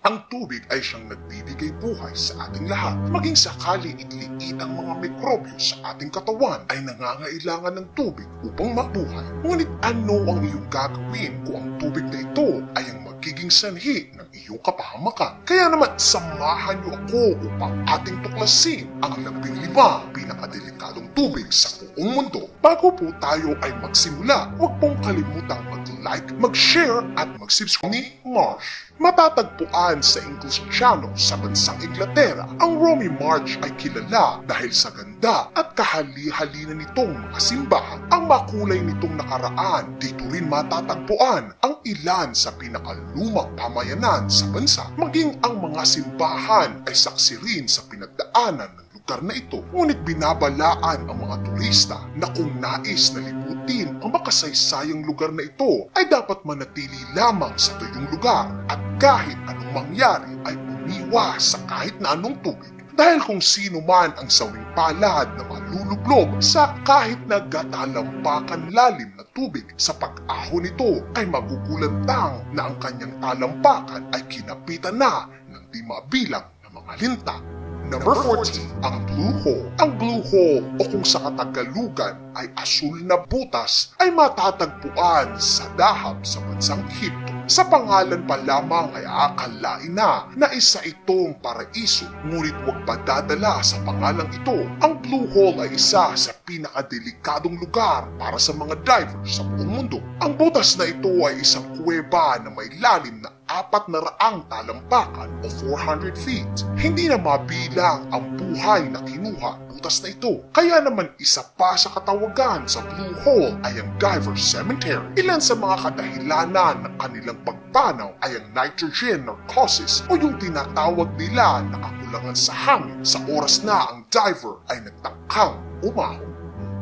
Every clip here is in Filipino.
Ang tubig ay siyang nagbibigay buhay sa ating lahat. Maging sakali itliit ang mga mikrobyo sa ating katawan ay nangangailangan ng tubig upang mabuhay. Ngunit ano ang iyong gagawin kung ang tubig na ito ay ang magiging sanhi ng iyong kapahamakan? Kaya naman samahan niyo ako upang ating tuklasin ang 15 pinakadelikadong tubig sa buong mundo. Bago po tayo ay magsimula, huwag pong kalimutang mag-like, mag-share at mag-subscribe ni Marsh. Matatagpuan sa English Channel sa bansang Inglaterra, ang Romy March ay kilala dahil sa ganda at kahali-halina nitong mga simbahan. Ang makulay nitong nakaraan, dito rin matatagpuan ang ilan sa pinakalumang pamayanan sa bansa. Maging ang mga simbahan ay saksi rin sa pinagdaanan ng lugar na ito. Ngunit binabalaan ang mga turista na kung nais na libutin ang makasaysayang lugar na ito ay dapat manatili lamang sa tuyong lugar at kahit anong mangyari ay umiwas sa kahit na anong tubig. Dahil kung sino man ang sawing palad na malulublob sa kahit na gatalampakan lalim na tubig, sa pag-ahon nito ay magugulantang na ang kanyang talampakan ay kinapitan na ng di mabilang na mga linta. Number 14, ang Blue Hole. Ang Blue Hole o kung sa Katagalugan ay asul na butas ay matatagpuan sa Dahab sa bansang Egypto. Sa pangalan pa lamang ay aakalain na isa itong paraiso, ngunit huwag padadala sa pangalang ito. Ang Blue Hole ay isa sa pinakadelikadong lugar para sa mga divers sa buong mundo. Ang butas na ito ay isang kuweba na may lalim na 400 talampakan o 400 feet. Hindi na mabilang ang buhay na kinuha butas na ito. Kaya naman isa pa sa katawagan sa Blue Hole ay ang Diver Cemetery. Ilan sa mga kadahilanan ng kanilang pagpanaw ay ang nitrogen narcosis o yung tinatawag nila na kakulangan sa hangin sa oras na ang diver ay nagtangkang umahon.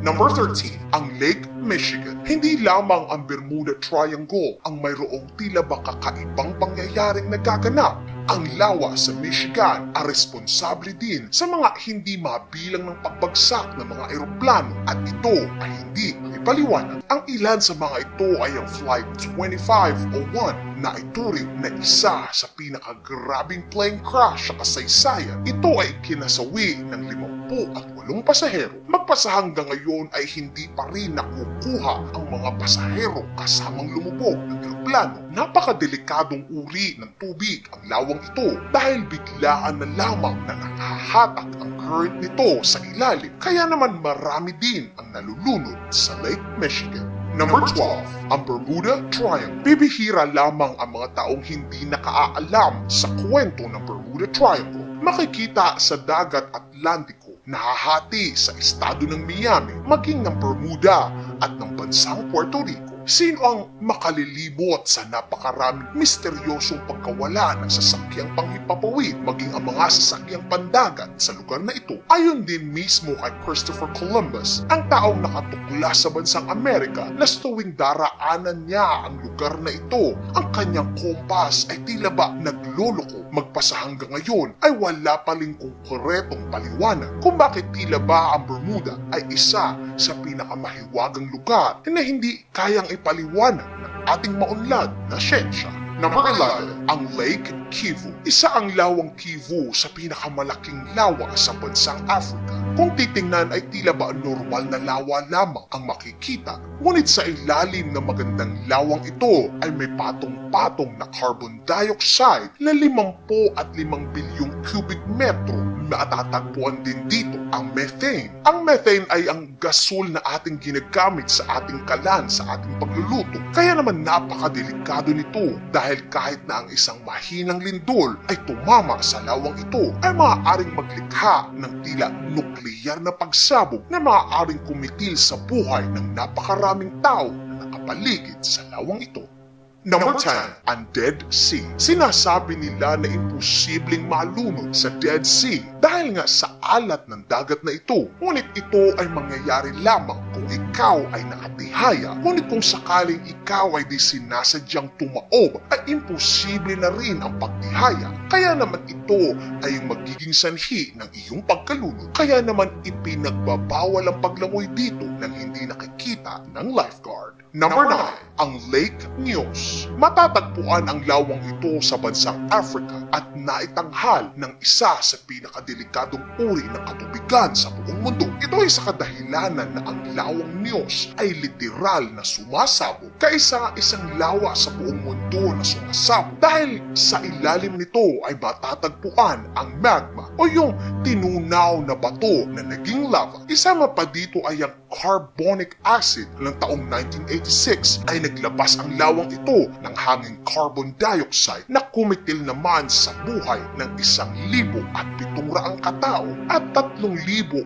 Number 13, ang Lake Michigan. Hindi lamang ang Bermuda Triangle ang mayroong tila ba kakaibang pangyayaring nagaganap. Ang lawa sa Michigan ay responsable din sa mga hindi mabilang ng pagbagsak ng mga eroplano at ito ay hindi ipaliwanag. Ang ilan sa mga ito ay ang Flight 2501 na ituring na isa sa pinakagrabing plane crash sa kasaysayan. Ito ay kinasawi ng 58 pasahero. Magpasa hanggang ngayon ay hindi pa rin nakukuha ang mga pasahero kasamang lumubog ng eroplano. Napakadelikadong uri ng tubig ang lawang ito dahil biglaan na lamang na nakahatak ang current nito sa ilalim. Kaya naman marami din ang nalulunod sa Lake Michigan. Number 12, ang Bermuda Triangle. Bibihira lamang ang mga taong hindi nakaalam sa kwento ng Bermuda Triangle. Makikita sa dagat Atlantiko, nahahati sa estado ng Miami, maging ng Bermuda at ng bansang Puerto Rico. Sino ang makalilibot sa napakaraming misteryosong pagkawala ng sasakyang panghipapawid maging ang mga sasakyang pandagat sa lugar na ito? Ayon din mismo kay Christopher Columbus, ang taong nakatuklas sa bansang Amerika na sa tuwing daraanan niya ang lugar na ito, ang kanyang kompas ay tila ba nagloloko. Magpasa hanggang ngayon ay wala pa ring konkretong paliwanag kung bakit tila ba ang Bermuda ay isa sa pinakamahiwagang lugar na hindi kayang ipaliwanag ng ating maunlad na siyensya. Number 11, ang Lake Kivu. Isa ang lawang Kivu sa pinakamalaking lawa sa bansang Africa. Kung titingnan ay tila ba normal na lawa lamang ang makikita, ngunit sa ilalim ng magandang lawang ito ay may patong-patong na carbon dioxide na 55 bilyong cubic metro. Matatagpuan din dito ang methane. Ang methane ay ang gasol na ating ginagamit sa ating kalan sa ating pagluluto. Kaya naman napakadelikado nito dahil kahit na ang isang mahinang lindol ay tumama sa lawang ito ay maaaring maglikha ng tila nukleyar na pagsabog na maaaring kumitil sa buhay ng napakaraming tao na nakapaligid sa lawang ito. Number 10, ang Dead Sea. Sinasabi nila na imposibleng malunod sa Dead Sea dahil nga sa alat ng dagat na ito. Ngunit ito ay mangyayari lamang kung ikaw ay nakatihaya. Ngunit kung sakaling ikaw ay di sinasadyang tumaob, ay imposible na rin ang pagtihaya. Kaya naman ito ay yung magiging sanhi ng iyong pagkalunod. Kaya naman ipinagbabawal ang paglangoy dito nang hindi nakikita makikita ng lifeguard. Number 9, ang Lake Nyos. Matatagpuan ang lawang ito sa bansang Africa at naitanghal ng isa sa pinakadelikadong uri ng katubigan sa buong mundo. Ito ay sa kadahilanan na ang lawang Nyos ay literal na sumasabog kaysa isang lawa sa buong mundo na sumasabog dahil sa ilalim nito ay matatagpuan ang magma o yung tinunaw na bato na naging lava. Isama pa dito ay ang carbonic acid ng taong 1986 ay naglabas ang lawang ito ng hanging carbon dioxide na kumitil naman sa buhay ng 1,700 katao at 3,500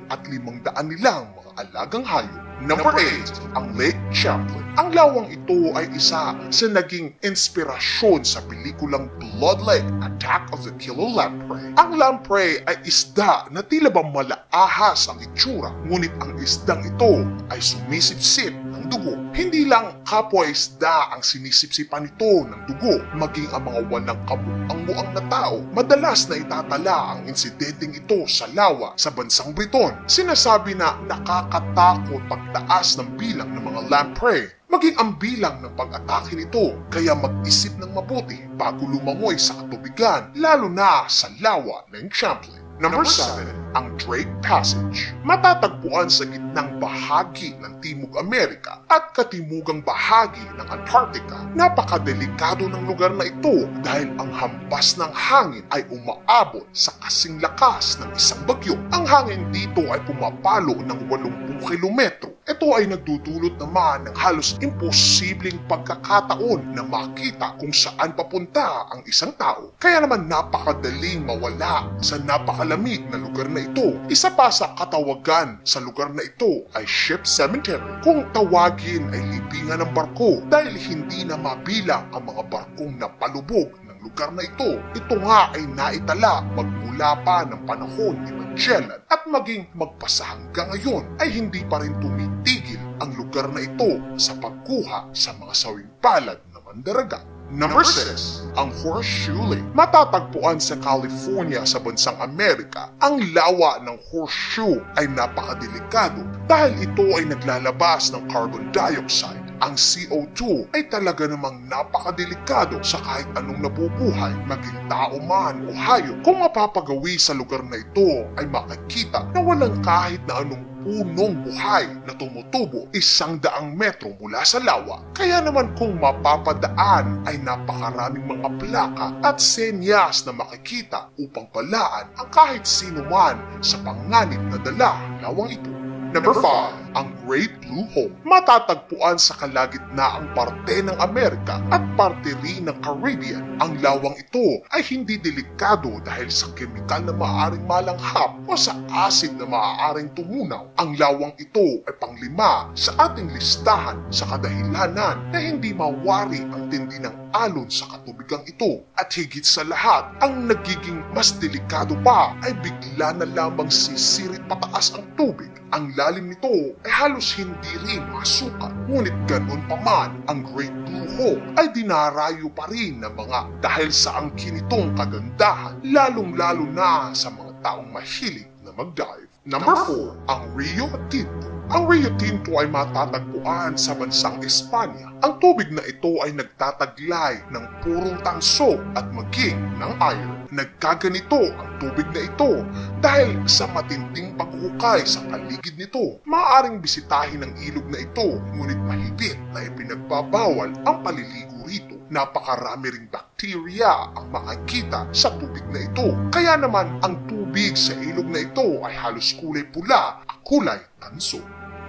nilang mga alagang hayop. Number 8, ang Lake Champlain. Ang lawang ito ay isa sa naging inspirasyon sa pelikulang Blood Lake, Attack of the Killer Lamprey. Ang lamprey ay isda na tila ba malaahas ang itsura, ngunit ang isdang ito ay sumisipsip ng dugo. Hindi lang kapwa isda ang sinisipsipan nito ng dugo, maging ang mga walang kamuang-muang na tao. Madalas na itatala ang insidenteng ito sa lawa sa bansang Briton. Sinasabi na nakakatakot pagtaas ng bilang ng mga lamprey, maging ang bilang ng pag-atake nito, kaya mag-isip ng mabuti bago lumangoy sa katubigan, lalo na sa lawa ng Champlain. Number 7, ang Drake Passage. Matatagpuan sa gitnang bahagi ng Timog Amerika at katimugang bahagi ng Antarctica. Napakadelikado ng lugar na ito dahil ang hampas ng hangin ay umaabot sa kasing lakas ng isang bagyo. Ang hangin dito ay pumapalo ng 80 kilometro. Ito ay nagdudulot naman ng halos imposibleng pagkakataon na makita kung saan papunta ang isang tao. Kaya naman napakadaling mawala sa napakalamig na lugar na ito. Isa pa sa katawagan sa lugar na ito ay Ship Cemetery. Kung tawagin ay libingan ng barko dahil hindi na mabilang ang mga barkong napalubog ng lugar na ito. Ito nga ay naitala magmula pa ng panahon ni Magellan at maging magpasa hanggang ngayon ay hindi pa rin tumitigil ang lugar na ito sa pagkuha sa mga sawing palad na mandaragat. Number 6, ang Horseshoe Lake. Matatagpuan sa California sa bansang Amerika. Ang lawa ng Horseshoe ay napakadelikado dahil ito ay naglalabas ng carbon dioxide. Ang CO2 ay talaga namang napakadelikado sa kahit anong nabubuhay, maging tao man o hayop. Kung mapapagawi sa lugar na ito ay makikita na walang kahit na anong punong buhay na tumutubo 100 metro mula sa lawa. Kaya naman kung mapapadaan ay napakaraming mga plaka at senyas na makikita upang balaan ang kahit sino man sa panganib na dala lawang ito. Number 5, ang Great Blue Hole. Matatagpuan sa kalagitnaang parte ng Amerika at parte rin ng Caribbean. Ang lawang ito ay hindi delikado dahil sa kemikal na maaaring malanghap o sa acid na maaaring tumunaw. Ang lawang ito ay pang-5 sa ating listahan sa kadahilanan na hindi mawari ang tindi ng alon sa katubigang ito. At higit sa lahat, ang nagiging mas delikado pa ay bigla na lamang sisirit pataas ang tubig. Ang lalim nito ay halos hindi rin masukat. Ngunit ganun pa man, ang Great Blue Hole ay dinarayo pa rin ng mga dahil sa angkin nitong kagandahan, lalong-lalo na sa mga taong mahilig na mag-dive. Number 4, ang Rio Tinto. Ang Rio Tinto ay matatagpuan sa bansang Espanya. Ang tubig na ito ay nagtataglay ng purong tanso at maging ng iron. Nagkaganito ang tubig na ito dahil sa matinding paghuhukay sa paligid nito. Maaaring bisitahin ang ilog na ito, ngunit mahigit na ipinagbabawal ang paliligo rito. Napakarami ring bakterya ang makikita sa tubig na ito. Kaya naman ang tubig sa ilog na ito ay halos kulay pula at kulay tanso.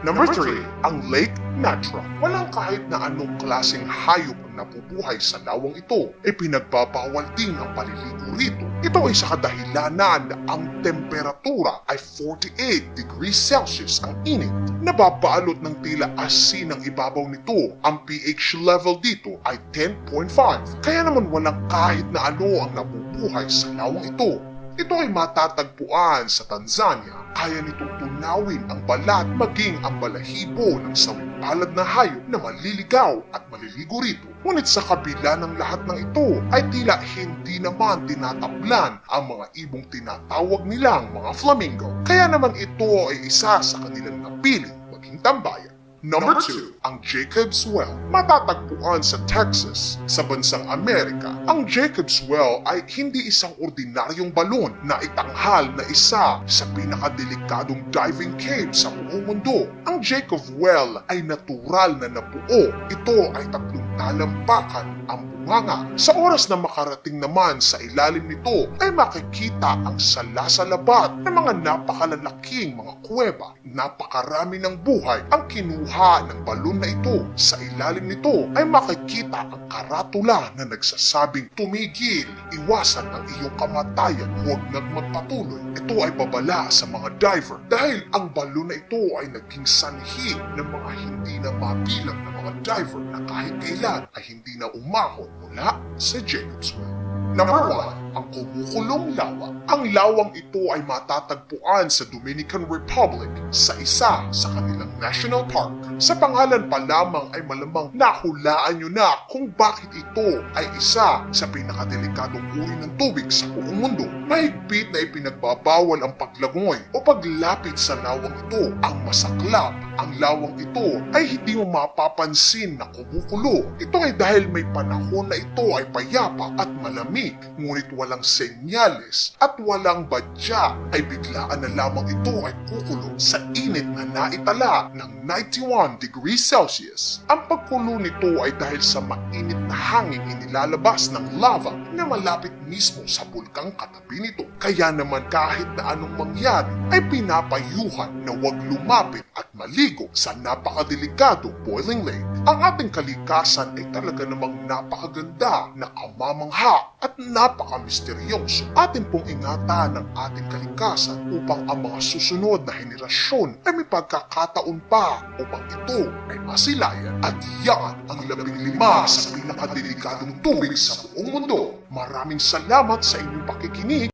Number 3, ang Lake Natra. Walang kahit na anong klaseng hayop ang nabubuhay sa lawang ito. Ipinagbabawal din ang paliligo rito. Ito ay sa kadahilanan na ang temperatura ay 48 degrees Celsius ang init. Nababalot ng tila asin ang ibabaw nito. Ang pH level dito ay 10.5. Kaya naman walang kahit na ano ang nabubuhay sa lawang ito. Ito ay matatagpuan sa Tanzania. Kaya nitong tunawin ang balat maging ang balahibo ng sawing palad na hayop na maliligaw at maliligo rito. Ngunit sa kabila ng lahat ng ito ay tila hindi naman tinatablan ang mga ibong tinatawag nilang mga flamingo. Kaya naman ito ay isa sa kanilang napiling maging tambayan. Number 2, ang Jacob's Well. Matatagpuan sa Texas, sa bansang Amerika. Ang Jacob's Well ay hindi isang ordinaryong balon na itanghal na isa sa pinakadelikadong diving cave sa buong mundo. Ang Jacob's Well ay natural na nabuo. Ito ay 3 talampakan ang bunganga. Sa oras na makarating naman sa ilalim nito ay makikita ang salasalabat ng mga napakalalaking mga kuweba. Napakarami ng buhay ang kinuha ng balon na ito. Sa ilalim nito ay makikita ang karatula na nagsasabing tumigil, iwasan ang iyong kamatayan, huwag nang magpatuloy. Ito ay babala sa mga diver dahil ang balon na ito ay naging sanhi ng mga hindi na mabilang na mga diver na kahit kailan ay hindi na umahon mula sa Jacob's Well. Number 1, ang kumukulong lawa. Ang lawang ito ay matatagpuan sa Dominican Republic sa isa sa kanilang national park. Sa pangalan pa lamang ay malamang nahulaan nyo na kung bakit ito ay isa sa pinakadelikadong uri ng tubig sa buong mundo. Mahigpit na ipinagbabawal ang paglangoy o paglapit sa lawang ito. Ang masaklap, ang lawang ito ay hindi mo mapapansin na kumukulo. Ito ay dahil may panahon na ito ay payapa at malamig, ngunit walang senyales at walang badya ay biglaan na lamang ito ay kukulo sa init na naitala ng 91 degrees Celsius. Ang pagkulo nito ay dahil sa mainit na hangin inilalabas ng lava na malapit mismo sa bulkang katabi nito. Kaya naman kahit na anong mangyari ay pinapayuhan na huwag lumapit at maligo sa napakadelikadong boiling lake. Ang ating kalikasan ay talaga namang napakaganda, nakamamangha at napakamisteryoso. Atin pong ingatan ang ating kalikasan upang ang mga susunod na henerasyon ay may pagkakataon pa upang ito ay masilayan. At yan ang 15 sa pinakadelikadong tubig sa buong mundo. Maraming salamat sa inyong pakikinig.